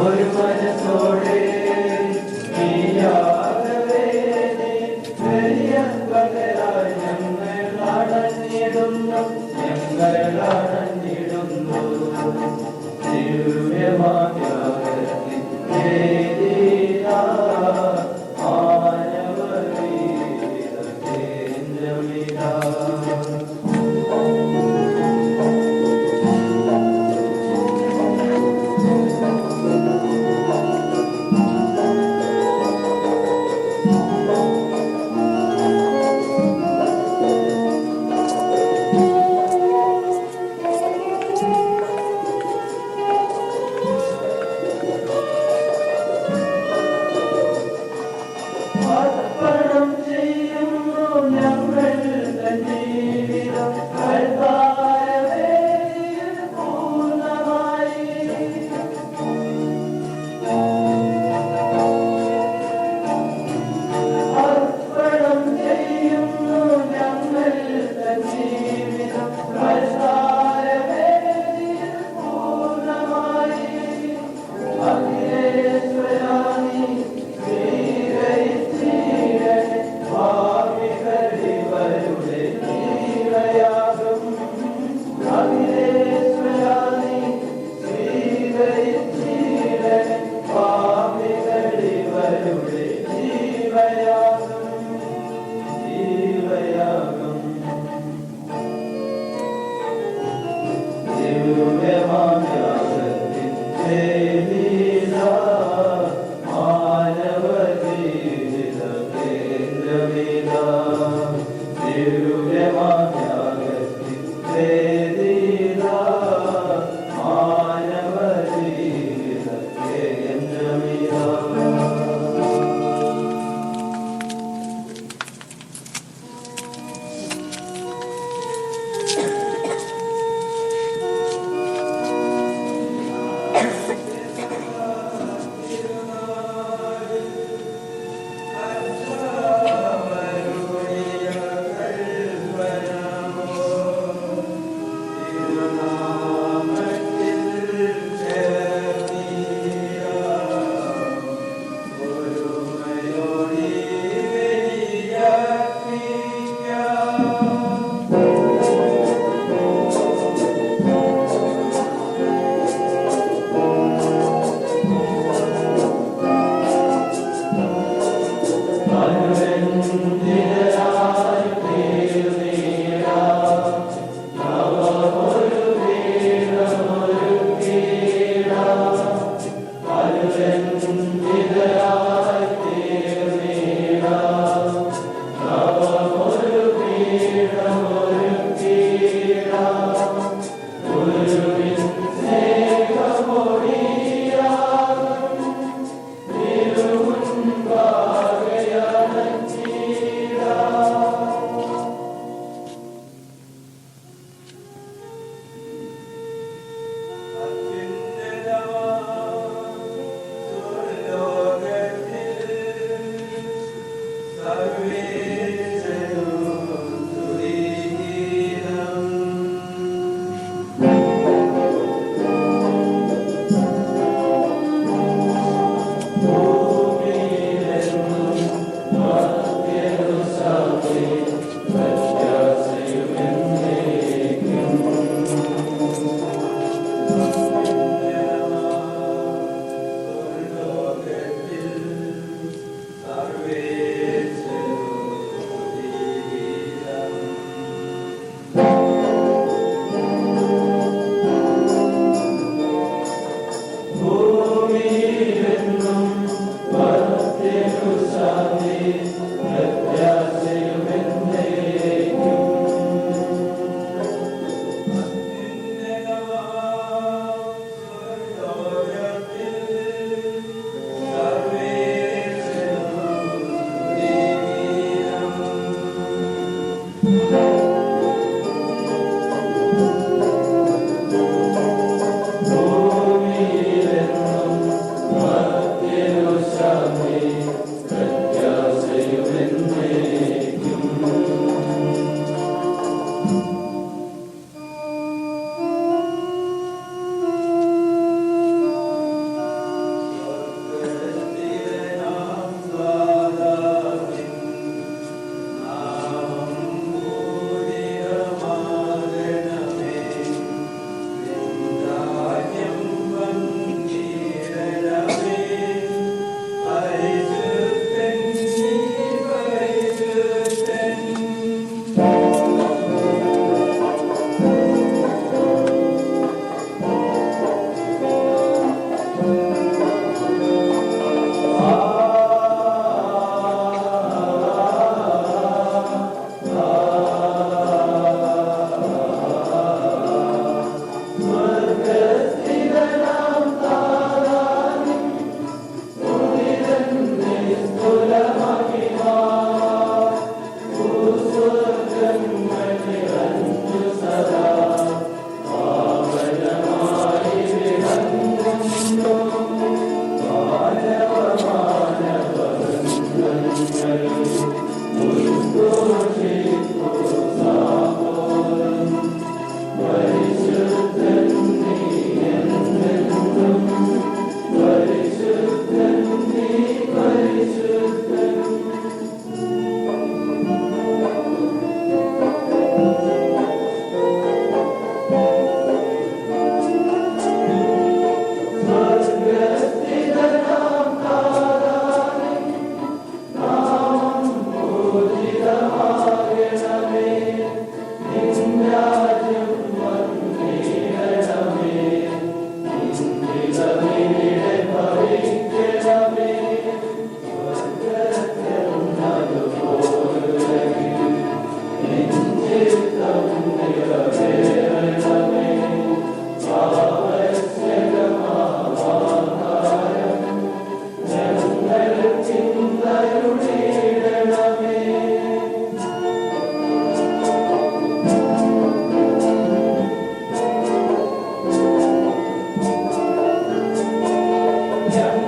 ഒരു മനസ്സോടെ നീയാകവേ വലിയവരായി ഞങ്ങൾ അടഞ്ഞിടുന്നു ദിവ്യമാർഗത്തിൽ വേദിയാ മാനവരീത കേന്ദ്രമിതാ. ും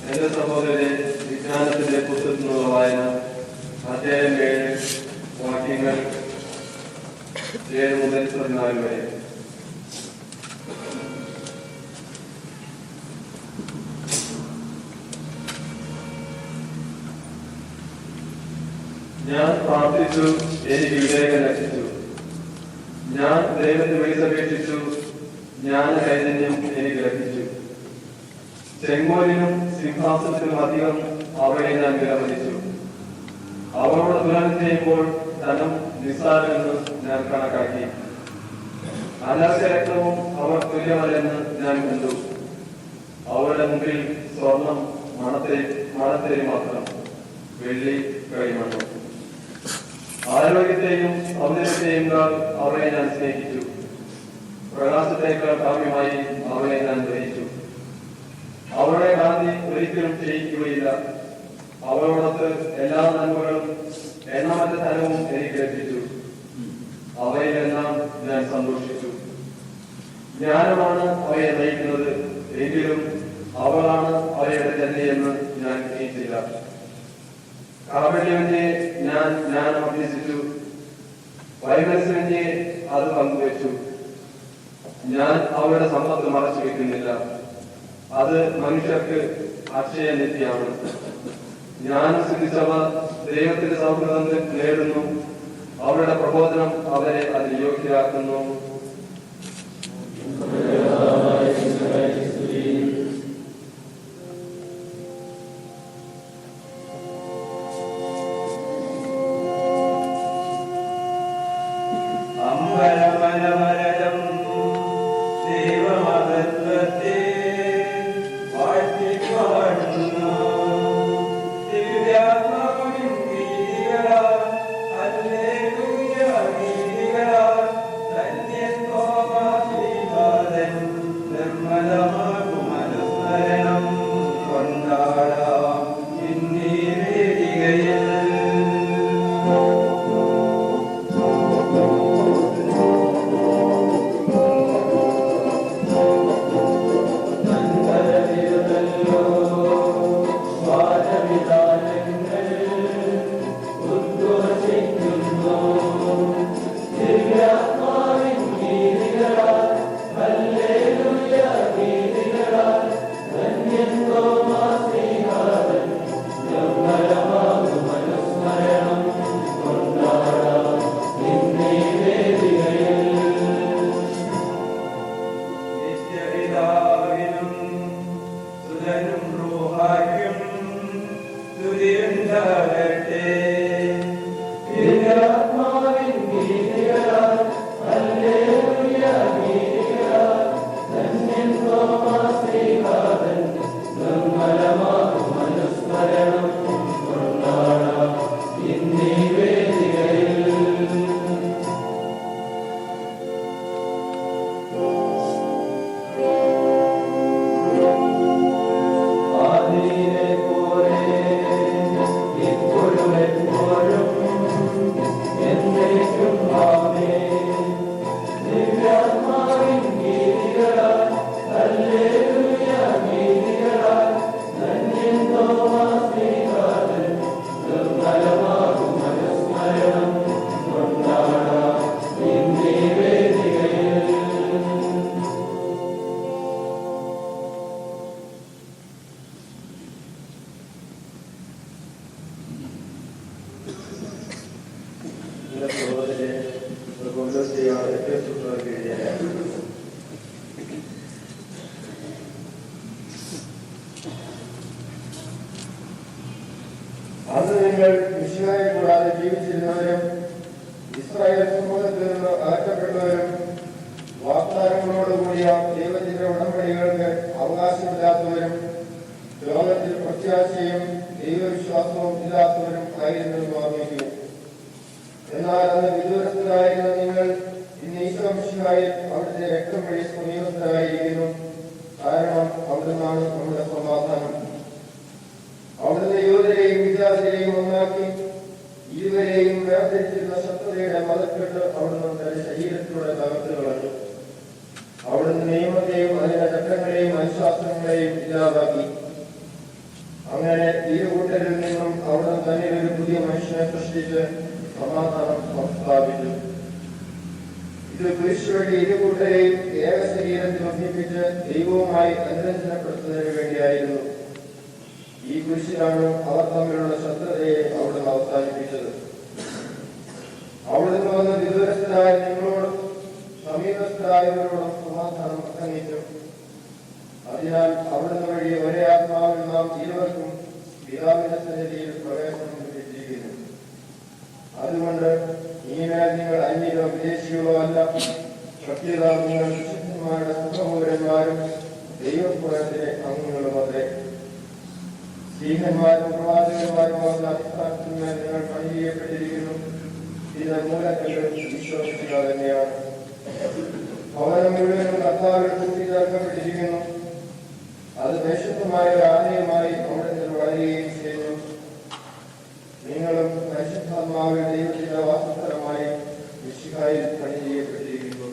എന്റെ സഹോദരനെ വിജ്ഞാനത്തിന്റെ പുസ്തകത്തിനുള്ള വായന അധ്യായം 7 വാക്യങ്ങൾ 7 മുതൽ 14 വരെ. ഞാൻ പ്രാർത്ഥിച്ചു, എനിക്ക് വിവേകം ലഭിച്ചു. ഞാൻ ദൈവത്തെ വിളിച്ചപേക്ഷിച്ചു, ജ്ഞാന ചൈതന്യം എനിക്ക് ലഭിച്ചു. ചെങ്കോലിനും സിംഹാസനത്തിനും അധികം അവയെ ഞാൻ വിലമതിച്ചു. അവളോട് തുലനം ചെയ്യുമ്പോൾ ധനം നിസ്സാരമെന്ന് ഞാൻ കണക്കാക്കി. അനർഘ രക്തവും അവർ തുല്യമല്ലെന്ന് ഞാൻ കണ്ടു. അവരുടെ മുമ്പിൽ സ്വർണം മണത്തേരി മാത്രം, വെള്ളി കളിമണ്ണും. ആരോഗ്യത്തെയും സൗന്ദര്യത്തെയും അവളെ ഞാൻ സ്നേഹിച്ചു. പ്രകാശത്തേക്കാൾ കാമ്യമായി അവളെ ഞാൻ ഗ്രഹിച്ചു. അവളുടെ കാന്തി ഒരിക്കലും ക്ഷയിക്കുകയില്ല. അവളോടൊത്ത് എല്ലാ നന്മകളും എണ്ണമറ്റ ധനവും എനിക്ക് ലഭിച്ചു. അവയിലെല്ലാം ഞാൻ സന്തോഷിച്ചു. ജ്ഞാനമാണ് അവയെ നയിക്കുന്നത്, എങ്കിലും അവളാണ് അവയുടെ ജനതയെന്ന് ഞാൻ ഗ്രഹിച്ചില്ല. കാവല്യവന്റെ ഞാൻ ജ്ഞാനം അഭ്യസിച്ചു, വൈമനസ്യന്റെ അത് പങ്കുവച്ചു. ഞാൻ അവരുടെ സമ്പത്ത് മറച്ചു വെക്കുന്നില്ല, അത് മനുഷ്യർക്ക് അക്ഷയനിധിയാണ്. ജ്ഞാനം സിദ്ധിച്ചവർ ദൈവത്തിന്റെ സൗഹൃദം നേടുന്നു, അവരുടെ പ്രബോധനം അവരെ അതിന് യോഗ്യരാക്കുന്നു. അമ്പരമനമരം ദൈവമഹത്വത്തെ വാഴ്ത്തിപ്പാടുന്നു. ദിവ്യാത്മാവിൻ ഗീതികളാൽ ഹല്ലേലൂയ ഗീതികളാൽ ധന്യൻ തോമാശ്രീപാദൻ നിർമ്മലമാകും അനുസ്മരണം കൊണ്ടാടാം ഇന്നീ വേദികയിൽ. അന്ന് നിങ്ങൾ മിശിഹായെ കൂടാതെ ജീവിച്ചിരുന്നവരും ഇസ്രായേൽ സമൂഹത്തിൽ നിന്ന് അകറ്റപ്പെട്ടവരും വാഗ്ദാനങ്ങളോടുകൂടിയ ദൈവത്തിന്റെ ഉടമ്പടികൾക്ക് അവകാശമില്ലാത്തവരും ലോകത്തിൽ പ്രത്യാശയും ദൈവവിശ്വാസവും ഇല്ലാത്തവരും ആയിരുന്നു ഓർമ്മിക്കുന്നു. എന്നാൽ അന്ന് വിദൂരസ്ഥരായിരുന്ന നിങ്ങൾ ഇന്ന് ഈശോ മിശിഹായിൽ അവിടുത്തെ രക്തം വഴി സമീപസ്ഥരായിരിക്കുന്നു. കാരണം അവിടുന്നാണ് നമ്മുടെ സമാധാനം. അവിടുന്ന് യൂതരെയും വിജാതിരെയും ഒന്നാക്കി ഇരുവരെയും വേർതിരിച്ചിരുന്ന ശത്രുതയുടെ മതക്കെട്ട് അവിടുന്ന് തന്റെ ശരീരത്തിലൂടെ തകർത്ത് കളഞ്ഞു. അവിടുന്ന് നിയമത്തെയും അതിന്റെ ചട്ടങ്ങളെയും അനുശാസനങ്ങളെയും ഇല്ലാതാക്കി. അങ്ങനെ ഇരു കൂട്ടരിൽ നിന്നും അവിടുന്ന് തന്നെ ഒരു പുതിയ മനുഷ്യനെ സൃഷ്ടിച്ച് സമാധാനം സ്ഥാപിച്ചു. ഇത് കുരിശ് വഴി ഇരു കൂട്ടരെയും ഏക ശരീരത്തിൽ ഒന്നിപ്പിച്ച് ദൈവവുമായി അനുരഞ്ജനപ്പെടുത്തുന്നതിന് വേണ്ടിയായിരുന്നു. ഈ കുരിശിലാണ് അവർ തമ്മിലുള്ള ശത്രുതയെ അവിടുന്ന് അവസാനിപ്പിച്ചത്. അതുകൊണ്ട് ഇനിമേൽ നിങ്ങൾ അന്യരോ വിദേശികളോ അല്ല, സത്യത നിങ്ങൾ വിശുദ്ധന്മാരുടെ സഹോദരന്മാരും ദൈവപുരത്തിലെ അംഗങ്ങളും അത്രേ. സ്ത്രീഹന്മാരും പ്രവാചകന്മാരുമാകുന്ന അടിസ്ഥാനത്തിന്മേൽ നിങ്ങൾ പണി ചെയ്യപ്പെട്ടിരിക്കുന്നു. ഇത് മൂലക്കല്ല് വിശ്വസിക്കുക തന്നെയാണ്. ഭവനം മുഴുവനും കർത്താവിൽ കൂട്ടിച്ചേർക്കപ്പെട്ടിരിക്കുന്നു. അത് പരിശുദ്ധമായ ഒരു ആലയമായി അവിടത്തിൽ വളരുകയും ചെയ്യുന്നു. നിങ്ങളും പരിശുദ്ധാത്മാവിൽ ദൈവത്തിന്റെ വാസസ്ഥലമായി മിശിഹായിൽ പണി ചെയ്യപ്പെട്ടിരിക്കുന്നു.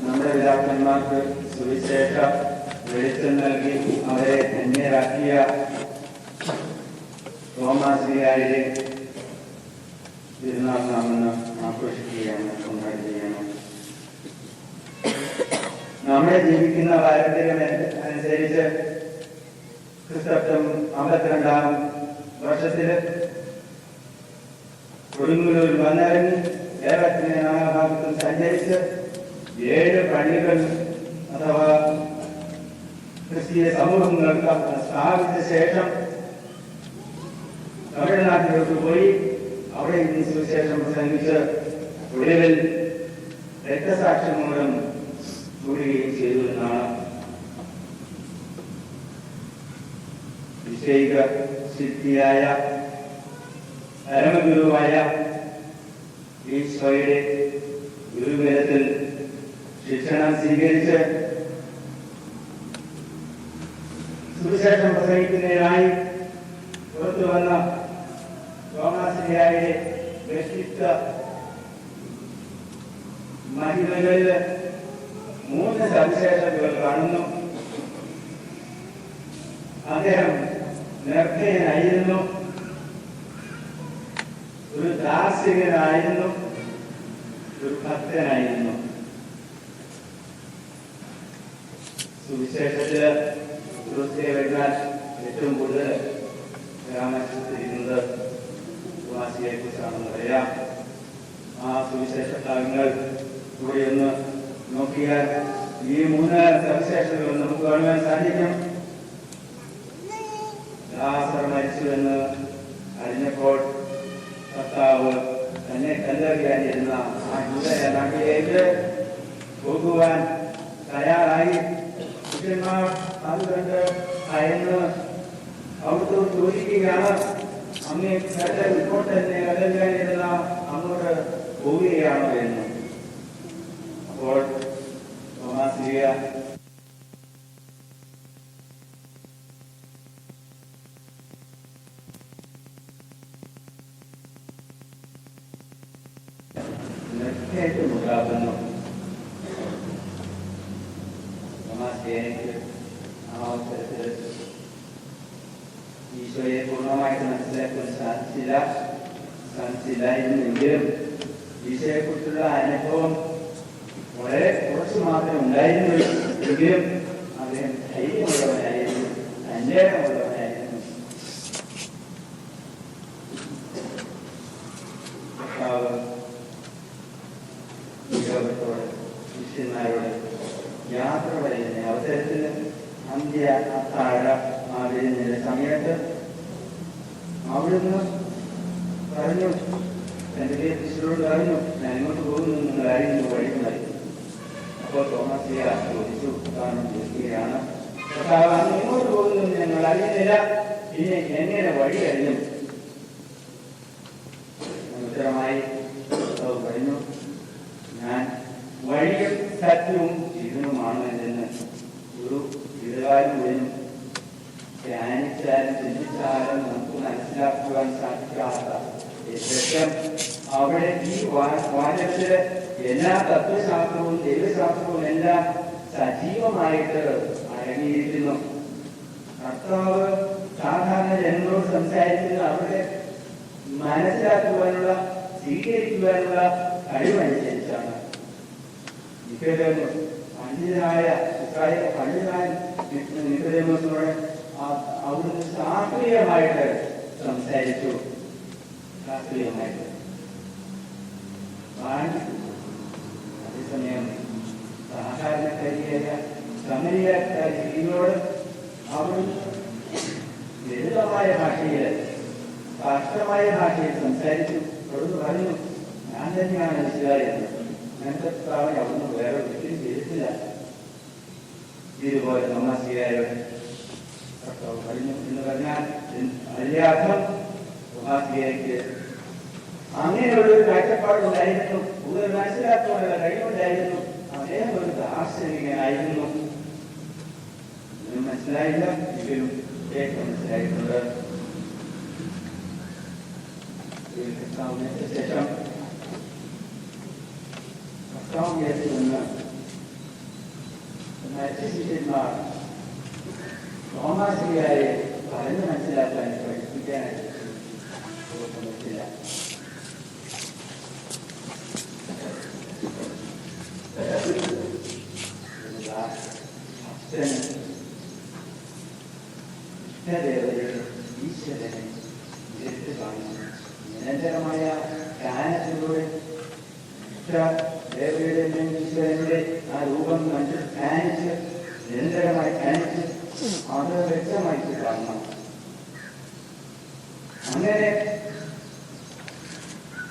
നമ്മുടെ പിതാക്കന്മാർക്ക് സുവിശേഷ വെളിച്ചം നൽകി അവരെ ധന്യരാക്കിയ തോമാശ്രീയായി തിരുനാൾ നാമെന്ന് നമ്മുടെ ജീവിക്കുന്ന പാരമ്പര്യം അനുസരിച്ച് ക്രിസ്തത്വം 52-ാം വർഷത്തില് കൊടുങ്ങല്ലൂരിൽ വന്നിറങ്ങി കേരളത്തിന്റെ നാനാഭാഗത്തും സഞ്ചരിച്ച് 7 പള്ളികൾ അഥവാ ക്രിസ്തീയ സമൂഹങ്ങൾ സ്ഥാപിച്ച ശേഷം തമിഴ്നാട്ടിലേക്ക് പോയി അവിടെ ഈ സുവിശേഷം പ്രസംഗിച്ച് ഒടുവിൽ രക്തസാക്ഷ്യം മൂലം കൂടുകയും ചെയ്തു എന്നാണ് വിഷയിക ശില്പിയായ പരമഗുരുവായ ഈശോയുടെ ഗുരുകുലത്തിൽ ശിക്ഷണം സ്വീകരിച്ച് സുവിശേഷം പ്രസംഗിക്കുന്നതിനായി പുറത്തു വന്ന തോമാശ്രീയായുടെ വ്യക്തിത്വ മഹിമകളിൽ 3 സവിശേഷതകൾ കാണുന്നു. അദ്ദേഹം നിർഭയനായിരുന്നു, ഒരു ദാർശനികനായിരുന്നു, ഒരു ഭക്തനായിരുന്നു. സുവിശേഷത്തില് ക്രിസ്തുവിനെ വരുന്നാൽ ഏറ്റവും കൂടുതൽ പരാമർശിച്ചിരിക്കുന്നത് വാസിയെ കുറിച്ചാണെന്ന് പറയാം. ആ സുവിശേഷ ഭാഗങ്ങൾ കൂടി ഒന്ന് നോക്കിയാൽ ഈ 3 സവിശേഷതകൾ നമുക്ക് കാണുവാൻ സാധിക്കും. ലാസർ മരിച്ചു എന്ന് അറിഞ്ഞപ്പോൾ കർത്താവ് തന്നെ കല്ലെറിയാനിരുന്ന ആ ജൂദയ നാട്ടിലേക്ക് പോകുവാൻ തയ്യാറായി. ശിഷ്യന്മാർ അത് കണ്ട് ഭയന്ന് അവിടുത്തെ ചോദിക്കുകയാണ്, അങ്ങേ ഇപ്പോൾ തന്നെ കല്ലെറിയാനിരുന്ന അങ്ങോട്ട് പോവുകയാണോ എന്ന്. അപ്പോൾ തോമാശ്ലീഹ നിർഭയത്വമുണ്ടാകുന്നു. തോമാശ്ലീഹയ്ക്ക് ആ അവസരത്തിൽ ഈശോയെ പൂർണ്ണമായിട്ട് മനസ്സിലാക്കാൻ സാധിച്ചില്ലായിരുന്നെങ്കിലും ഈശോയെ കുറിച്ചുള്ള അനുഭവം വളരെ കുറച്ച് മാത്രമേ ഉണ്ടായിരുന്നു. എങ്കിലും അദ്ദേഹം ധൈര്യമുള്ളവനായിരുന്നു, അന്വേഷണമുള്ളവനായിരുന്നു. ലോകത്തോട് ശിഷ്യന്മാരോട് യാത്ര പറയുന്ന അവസരത്തിൽ അന്ത്യ അത്താഴ ആചരിക്കുന്ന സമയത്ത് അവിടുന്ന് പറഞ്ഞു, തന്റെ ശിഷ്യരോട് പറഞ്ഞു, ഞാൻ ഇങ്ങോട്ട് പോകുന്നു, നിങ്ങൾ ആരെങ്കിലും വഴിക്കുമായി. അപ്പോൾ തോമാശ്ലീഹ ചോദിച്ചു, കാരണം ചോദിക്കുകയാണ്, അങ്ങ് ഇങ്ങോട്ട് പോകുന്നു ഞങ്ങൾ അറിയുന്നില്ല, പിന്നെ എങ്ങനെ വഴി അറിയും? ഉത്തരമായി പറഞ്ഞു, ഞാൻ വഴിയും സത്യവും ജീവനുമാണ് എന്ന് ഒരു ഇടകാലം മുഴുവനും ധ്യാനിച്ചാലും ചിന്തിച്ചാലും നമുക്ക് മനസ്സിലാക്കുവാൻ സാധിക്കാത്ത ശേഷം അവിടെ ഈ വാചകത്തില് എല്ലാ തത്വശാസ്ത്രവും ദൈവശാസ്ത്രവും എല്ലാം സജീവമായിട്ട് അടങ്ങിയിരിക്കുന്നു. കർത്താവ് സാധാരണ ജനങ്ങളോട് സംസാരിക്കുന്നത് അവിടെ മനസ്സിലാക്കുവാനുള്ള സ്വീകരിക്കുവാനുള്ള കഴിവനുസരിച്ചാണ്. പണ്ഡിതനായ ഇസ്രായേൽ പണ്ഡിതനായ നിക്കോദേമോസിനോട് അവിടുന്ന് ശാസ്ത്രീയമായിട്ട് സംസാരിച്ചു. ശാസ്ത്രീയമായിട്ട് അതേസമയം സാധാരണക്കാരിയായ സമരിയാക്കാരി സ്ത്രീയോട് അവിടുന്ന് ലളിതമായ ഭാഷയിൽ സ്പഷ്ടമായ ഭാഷയിൽ സംസാരിച്ചു. അവിടുന്ന് പറഞ്ഞു, ഞാൻ തന്നെയാണ് വിശ്വാസം, അങ്ങനത്തെ സ്ഥാപനം അവിടുന്ന് വേറെ ഒരിക്കലും ചെയ്തിട്ടില്ല. ഇതുപോലെ തോമാശ്ലീഹയോട് കർത്താവ് പറഞ്ഞു എന്ന് പറഞ്ഞാൽ അതിന്റെ അർത്ഥം തോമാശ്ലീഹയ്ക്ക് അങ്ങനെയുള്ളൊരു കാഴ്ചപ്പാടുണ്ടായിരുന്നു, കൂടുതൽ മനസ്സിലാക്കാനുള്ള കഴിവുണ്ടായിരുന്നു. അദ്ദേഹം ഒരു ദാർശനികനായിരുന്നു. മനസ്സിലായില്ല, എങ്കിലും മനസ്സിലായിട്ടുണ്ട്. ശേഷം കർത്താവിലേക്ക് നിന്ന് മരിച്ച ശിഷ്യന്മാർ തോമാശ്ലീഹയെ പറഞ്ഞ് മനസ്സിലാക്കാൻ പഠിപ്പിക്കാനായിട്ട് പറ്റില്ല. ഈശ്വരനെ എടുത്തു കാണുന്നു. നിരന്തരമായ ധ്യാനത്തിലൂടെ ദേവതയുടെയും ഈശ്വരന്റെ ആ രൂപം കണ്ട് ധ്യാനിച്ച് നിരന്തരമായി ധ്യാനിച്ച് അത് വ്യക്തമായിട്ട് കാണണം. അങ്ങനെ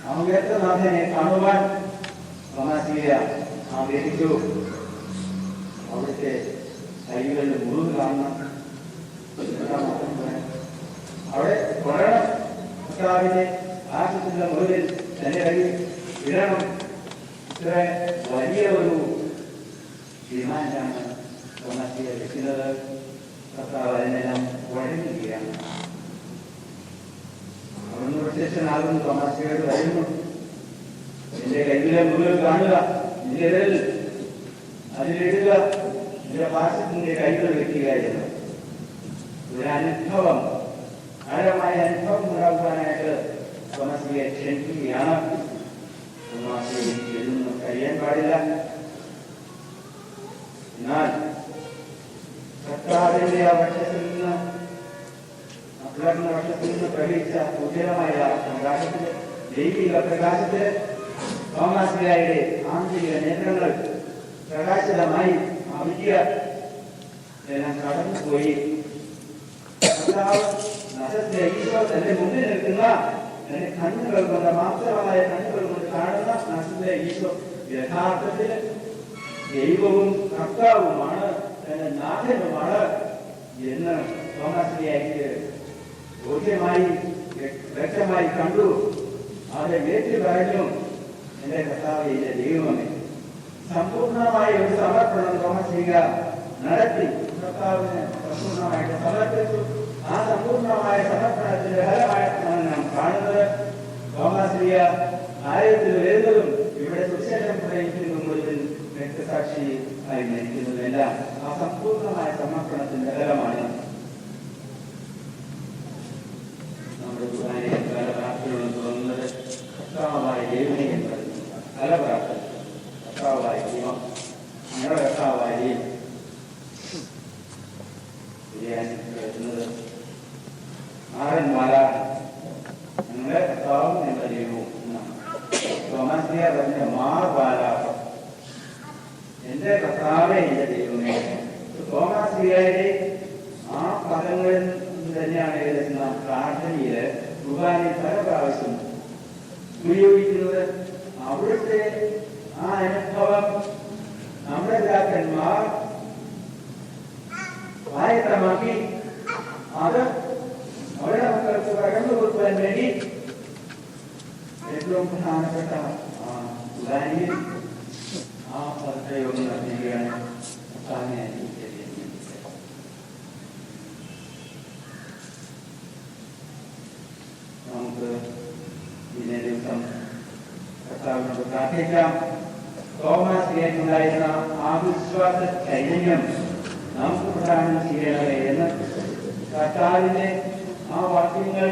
ആ ഉയർത്തനാഥനെ കാണുവാൻ തോമാശ്ലീഹ ആഗ്രഹിച്ചു. അവിടുത്തെ കൈകളുടെ മുറിവ് കാണണം, അവിടെ കൊള്ളണം. കർത്താവിന്റെ ആശുപത്രിയുടെ മുറിവിൽ തന്റെ കൈ ഇടണം. ഇത്ര വലിയ ഒരു ഡിമാൻഡാണ് തോമാശ്ലീഹ വെക്കുന്നത്. കർത്താവ് അതിനെല്ലാം വഴങ്ങുകയാണ്. അവിടുന്ന് പ്രത്യക്ഷനാകുന്ന തോമാശ്ലീഹയോട് പറയുന്നു, എന്റെ കൈയിലെ മുറിവ് കാണുക, നിന്റെ വിരൽ അതിലിടുക, നിന്റെ പാർശ്വത്തിന്റെ കൈകൾ വെക്കുക എന്ന്. ഒരനുഭവം, ആഴമായ അനുഭവം ഉണ്ടാകുവാനായിട്ട് തോമാശ്ലീഹയെ ക്ഷണിക്കുകയാണ്. തോമാശ്ലീഹ എഴുതൊന്നും കഴിയാൻ പാടില്ല. എന്നാൽ കർത്താവിന്റെ ആ വശത്തിൽ നിന്ന് അപ്ലർന്ന വശത്തിൽ നിന്ന് പ്രവഹിച്ച ഉജ്ജ്വലമായ പ്രകാശത്തില്, ദൈവിക പ്രകാശത്തില് തോമാശ്ലീഹയുടെ ആന്തരിക നേത്രങ്ങൾ പ്രകാശിതമായി ആ വിദ്യ എല്ലാം കടന്നുപോയി. കർത്താവ് നശത്തിലെ ഈശോ തന്റെ മുന്നിൽ നിൽക്കുന്ന തന്റെ കണ്ണുകൾ കൊണ്ട്, മാത്രമായ കണ്ണുകൾ കൊണ്ട് കാണുന്ന നശത്തിലെ ഈശോ യഥാർത്ഥത്തിൽ ദൈവവും കർത്താവുമാണ്, തന്റെ നാഥനുമാണ് എന്ന് തോമാശ്ലീഹയ്ക്ക് ബോധ്യമായി, വ്യക്തമായി കണ്ടു. അത് ഏറ്റു പറഞ്ഞു, എന്റെ കർത്താവേ, എന്റെ ദൈവമേ. സമ്പൂർണമായ ഒരു സമർപ്പണം തോമാശ്ലീഹ നടത്തി കർത്താവിന് സമ്പൂർണമായിട്ട് സമർപ്പിച്ചു. ആ സമ്പൂർണമായ സമർപ്പണത്തിന്റെ ഫലമായിട്ടാണ് നാം കാണുന്നത്. തോമാശ്ലീഹ ആലയത്തിൽ വരുന്നതും ഇവിടെ സുവിശേഷം പ്രയോഗിക്കുന്നതും മുഴുവൻ രക്തസാക്ഷി ആയി മരിക്കുന്നതെല്ലാം ആ സമ്പൂർണമായ സമർപ്പണത്തിന്റെ ഫലമാണ്. നമ്മുടെ കുർബാനയെ പല പ്രാർത്ഥനകളും തുടങ്ങുന്നത് കർത്താവായ ദൈവമേ എന്ന് പറയുന്നു. പല പ്രാർത്ഥന കർത്താവായ ദൈവം, ഞങ്ങളുടെ കർത്താവായ ദൈവം കേൾക്കുന്നത് ആരന്മാരാ ഞങ്ങളുടെ കർത്താവും ഞങ്ങളുടെ ദൈവവും എന്നാണ്. തോമാശ്ലീഹ പറഞ്ഞ മാർബാലാപം, എന്റെ കർത്താവേ, എന്റെ ദൈവമേ. തോമാശ്ലീഹയുടെ ആ പദങ്ങളിൽ തന്നെയാണ് ഏകദേശം നാം പ്രാർത്ഥനയില് കുർബാനയിൽ പല പ്രാവശ്യം ഉപയോഗിക്കുന്നത്. അവിടുത്തെ ആ അനുഭവം നമ്മുടെ പിതാക്കന്മാർ സ്വായത്തമാക്കി അത് അവരുടെ മക്കൾക്ക് പകർന്നു കൊടുക്കാൻ വേണ്ടി ഏറ്റവും പ്രധാനപ്പെട്ട കുർബാനയിൽ ആ പദപ്രയോഗം നടത്തുകയാണ്. നമുക്ക് ഇന്നേ ദിവസം കർത്താവിനോട് പ്രാർത്ഥിക്കാം. തോമാശ്ലീഹയ്ക്കുണ്ടായിരുന്ന ആ വിശ്വാസ ചൈതന്യം നമുക്ക് പ്രദാനം ചെയ്യണമേ എന്ന് കർത്താവിന്റെ ആ വാക്യങ്ങൾ,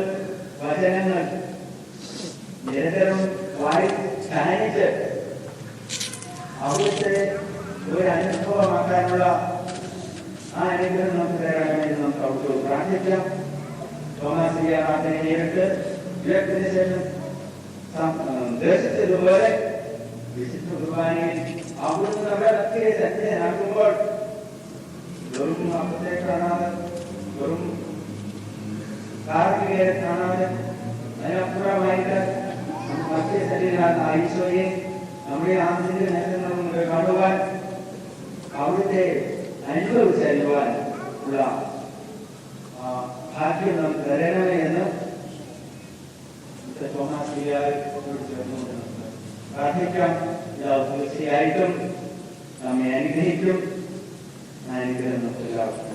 വചനങ്ങൾ നിരന്തരം ധ്യാനിച്ച് അവിടുത്തെ ഒരു അനുഭവമാക്കാനുള്ള ആ അനുഗ്രഹം നമുക്ക് തരാമെന്ന് നമുക്ക് അവിടുത്തെ പ്രാർത്ഥിക്കാം. തോമാശ്ലീഹ പ്രാർത്ഥന നേരിട്ട് ഉയർത്തിന് ശേഷം ദർശിച്ചതുപോലെ വിശുദ്ധ കുർബാനയിൽ അവിടുന്ന് നമ്മുടെ ഭക്തിയെ സന്നിധനാക്കുമ്പോൾ വെറും അപ്പത്തെ കാണാതെ, വെറും കാർമികരെ കാണാതെ, അതിനപ്പുറമായിട്ട് ഭക്തിയെ സന്നിധനാക്കുന്ന ഈശോയെ നമ്മുടെ ആന്തരിക നേത്രങ്ങൾ കൊണ്ട് കാണുവാൻ, അവിടുത്തെ അനുഭവിച്ചറിയുവാൻ ഉള്ള ഭാഗ്യം നമുക്ക് തരണമേ എന്ന് തോമാശ്ലീഹയോട് ചേർന്നുകൊണ്ട് പ്രാർത്ഥിക്കാം. തീർച്ചയായിട്ടും നമ്മെ അനുഗ്രഹിക്കും. അനുഗ്രഹം നമുക്ക് എല്ലാവർക്കും.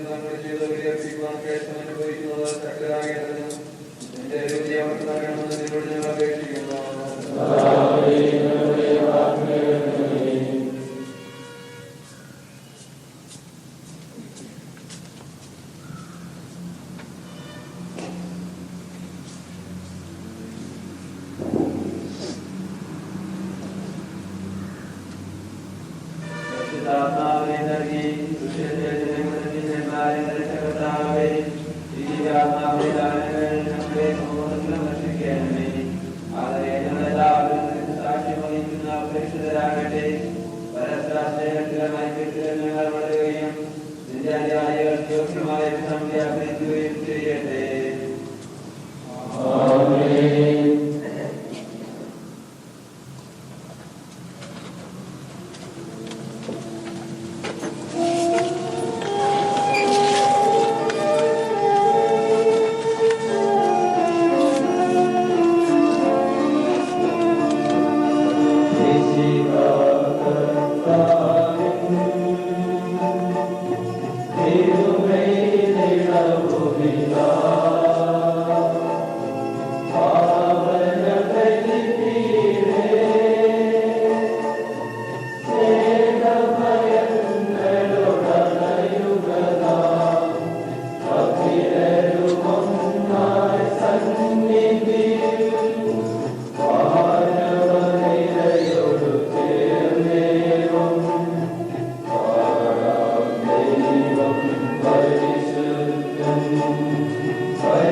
നമ്മുടെ ജീവിതം ഉയർത്തിക്കുവാൻ ക്ലേശം അനുഭവിക്കുന്നത് ശക്തരാകേണ്ടതിനും എന്റെ രുചി അവർക്ക് നൽകണമെന്ന് നിന്നോട് ഞങ്ങൾ അപേക്ഷിക്കുന്നു. Bye.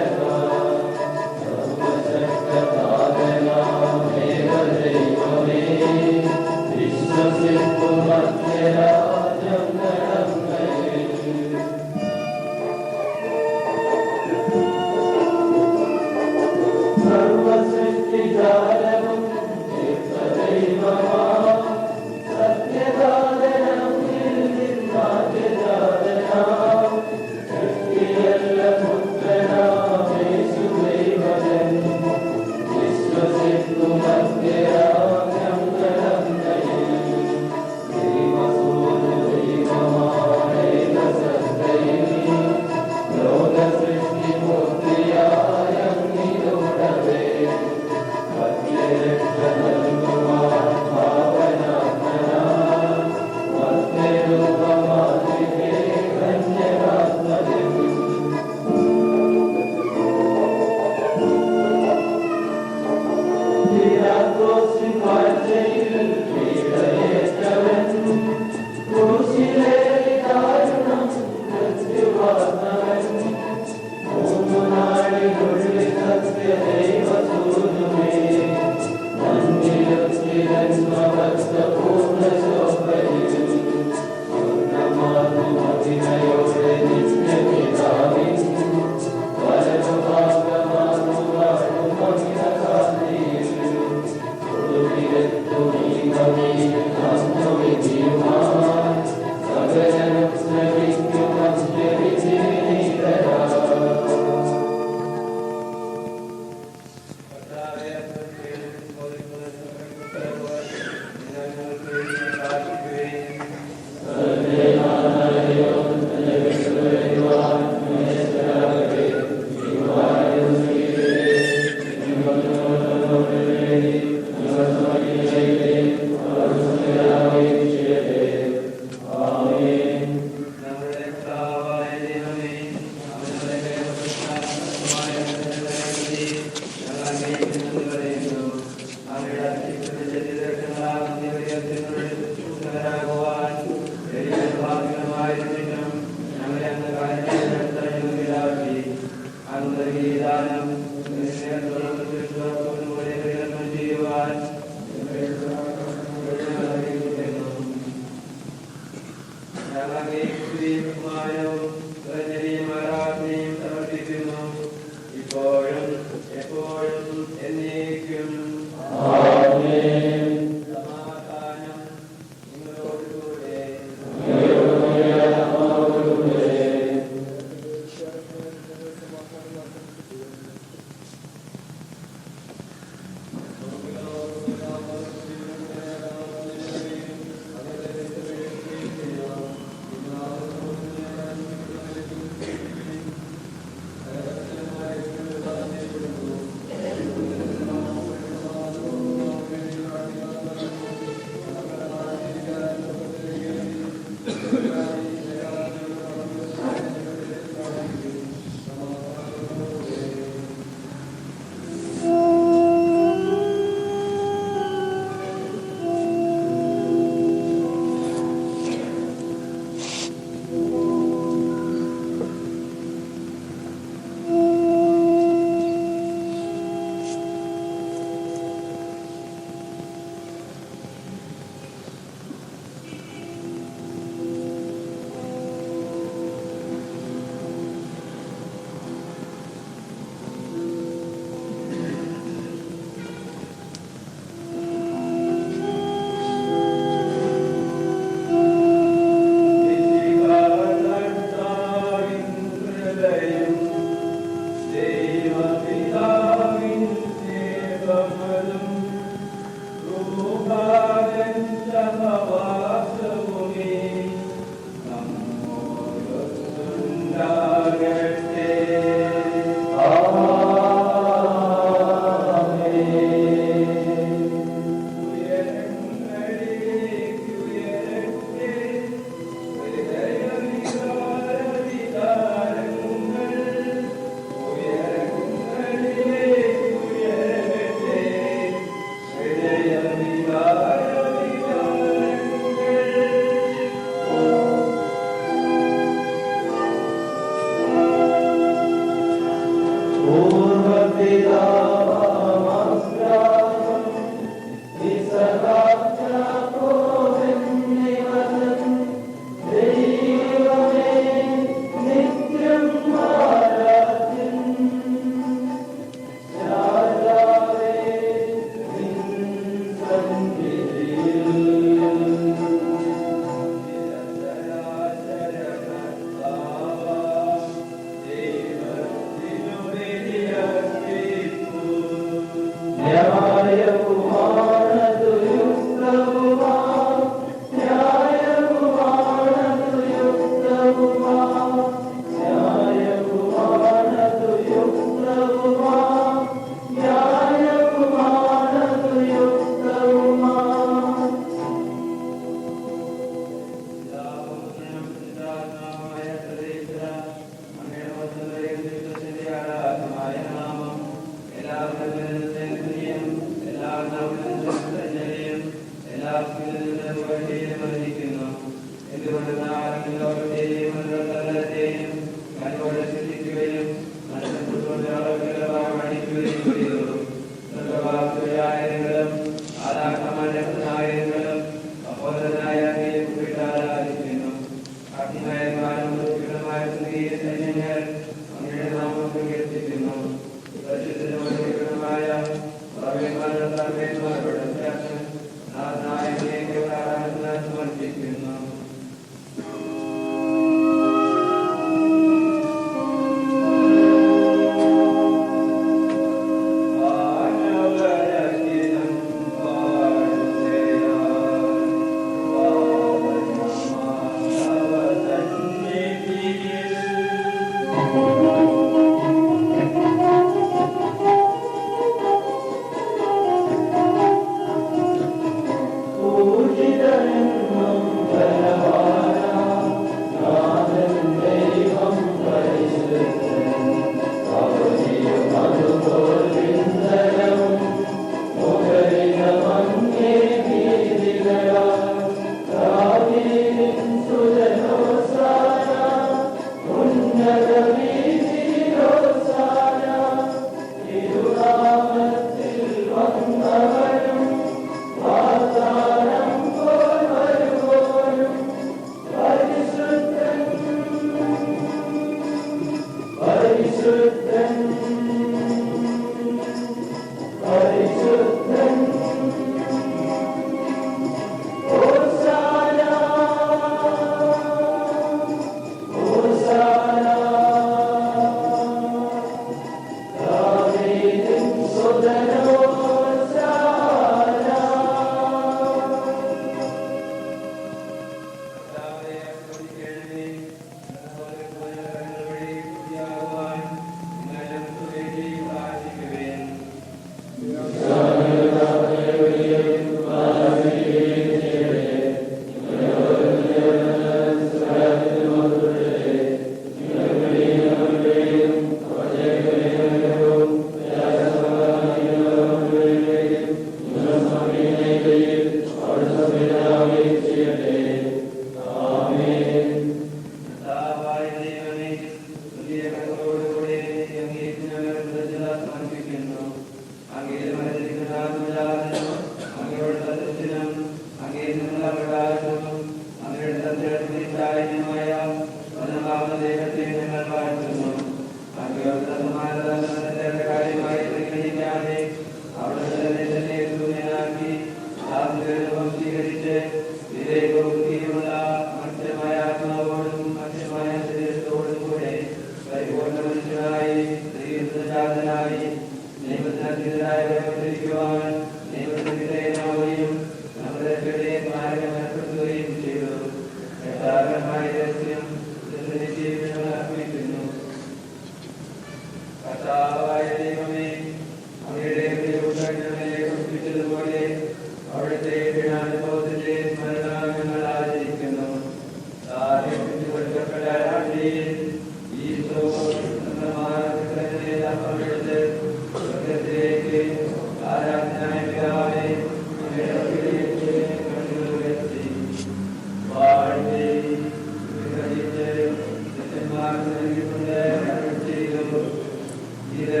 ഇത്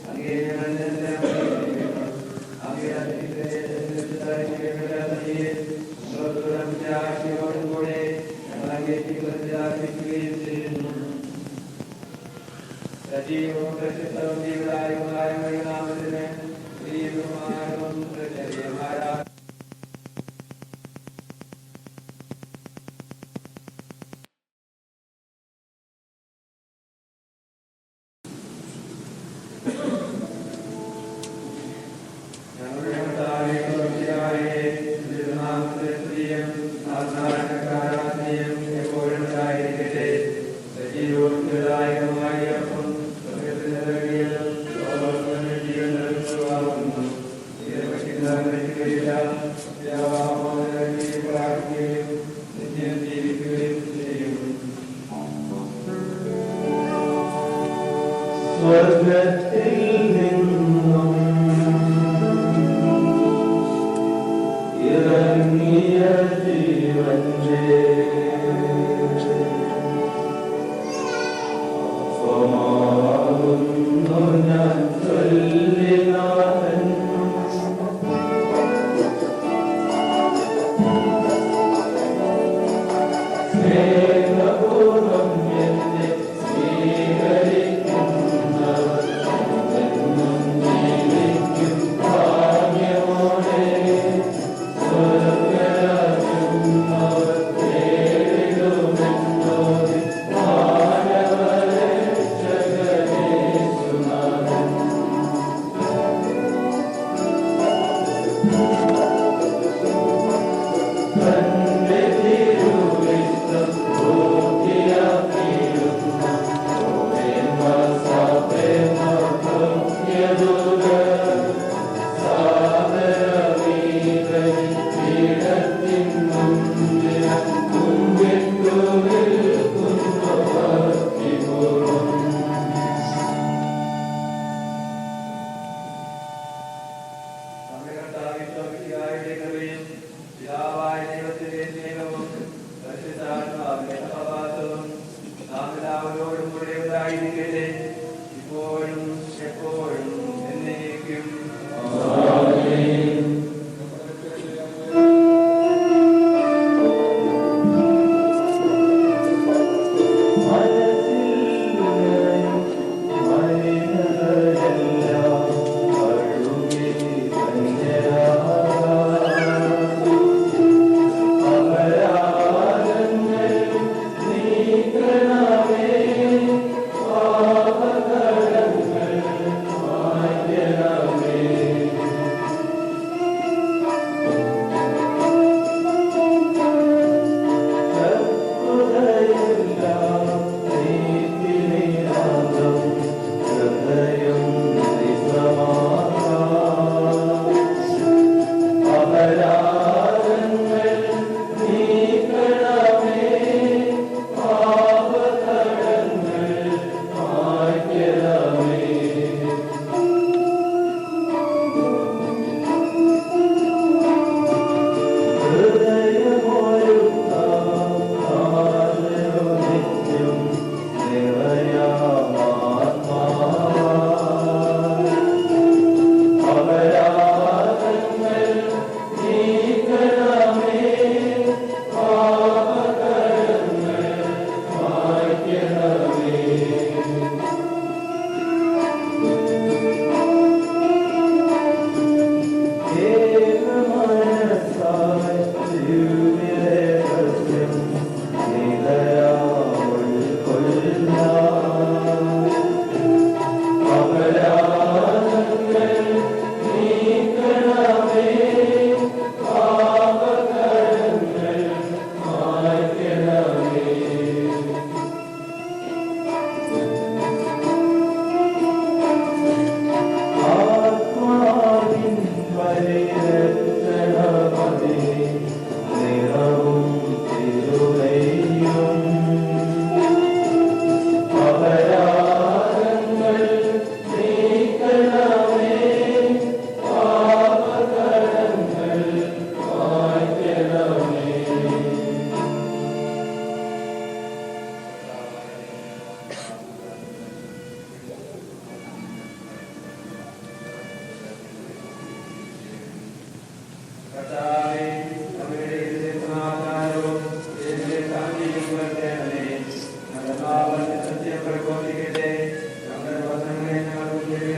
അങ്ങേ സജീവവും പ്രസിദ്ധവും ജീവദായകവുമായ നാമത്തിന് ശ്രീകുമാരവും പ്രചര്യമാരാ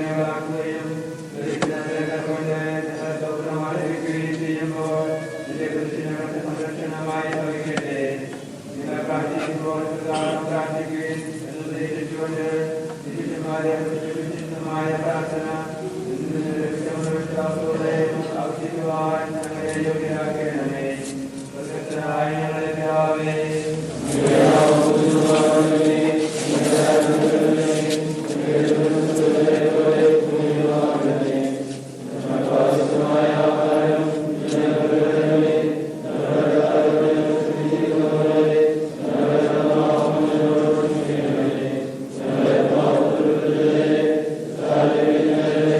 ഞങ്ങളാക്കുകയും കൊണ്ട് ഞങ്ങൾ ഗൗരവമായിരിക്കുകയും ചെയ്യുമ്പോൾ നിന്റെ കുറിച്ച് ഞങ്ങൾക്ക് സംരക്ഷണമായി ഭവിക്കട്ടെ. നിങ്ങൾ പ്രാർത്ഥിക്കുമ്പോൾ പ്രാർത്ഥിക്കുകയും എന്ന് പ്രതീക്ഷിച്ചുകൊണ്ട് വിശുദ്ധമായ പ്രാർത്ഥന വിശ്വാസത്തോടെ ആവർത്തിക്കുവാൻ ഞങ്ങളെ യോഗ്യരാക്കണമേ. സ്വർഗ്ഗസ്ഥനായ ഞങ്ങളുടെ പിതാവേ, Hallelujah.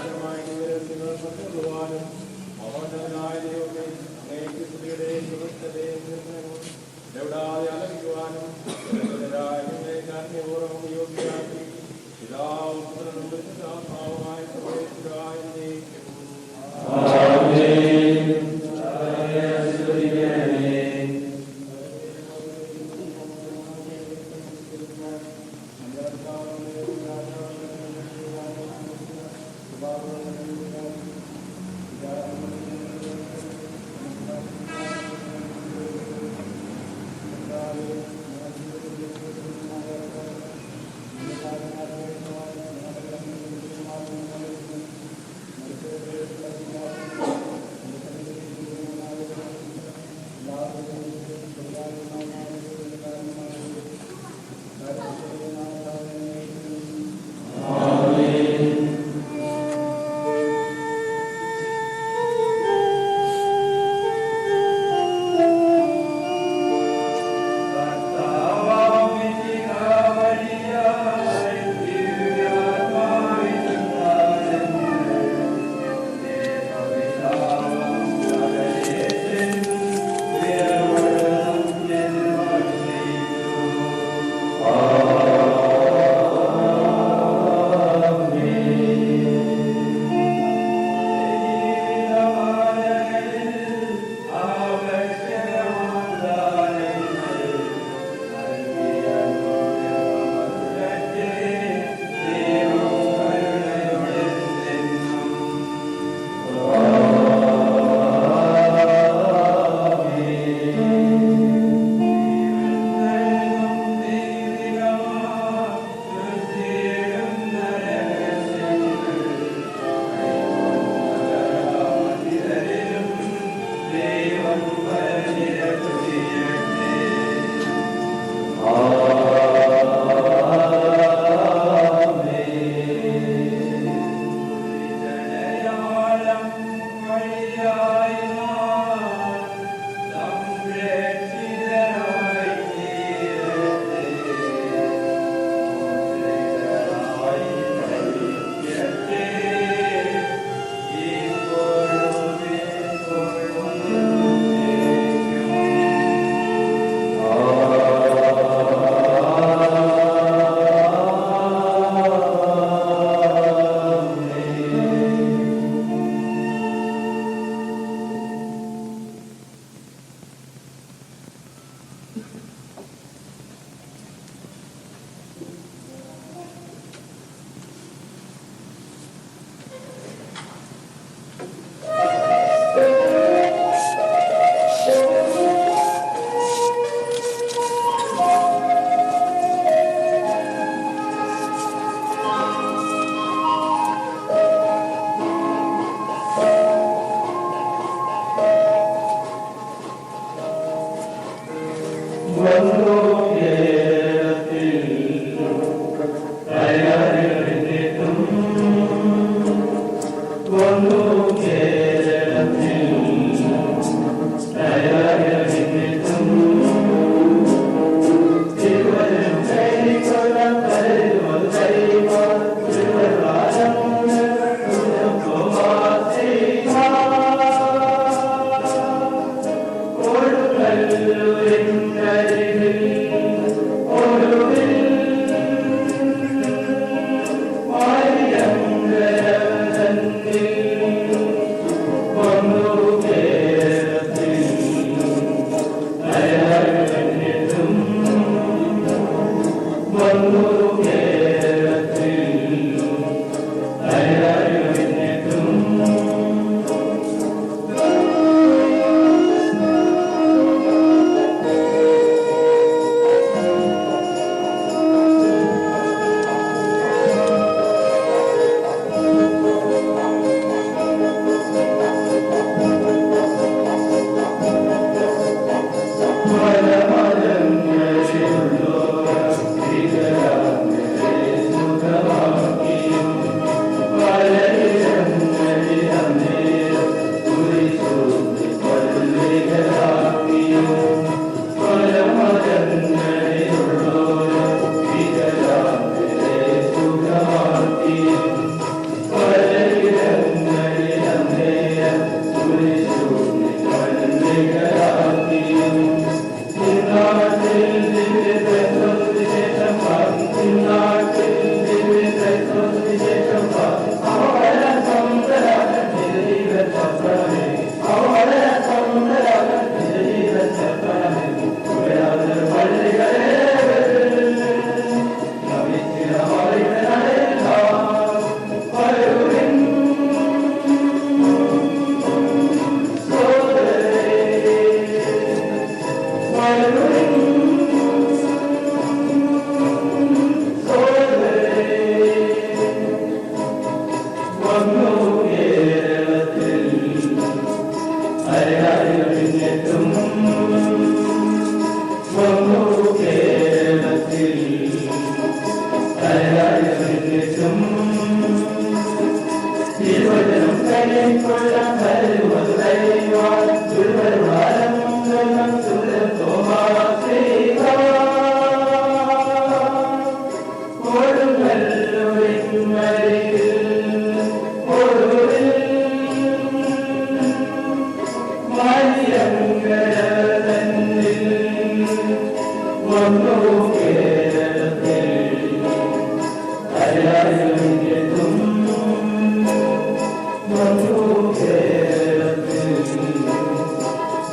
ദാനമായി നിങ്ങൾ കൊണ്ടുപോകാനും മഹോന്നതനായ ദൈവമേ അങ്ങേക്ക് സ്തുതിയുടെയും സുഹൃത്തതയും നിർമ്മലവും എവിടാതെ അലപിക്കുവാനും ഞങ്ങളെ കാരണപൂർവ്വം യോഗ്യരാക്കി പിതാവും പുത്രനും പരിശുദ്ധാത്മാവുമായ സർവ്വേശ്വരായ എന്നേക്കും.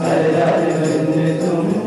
Hare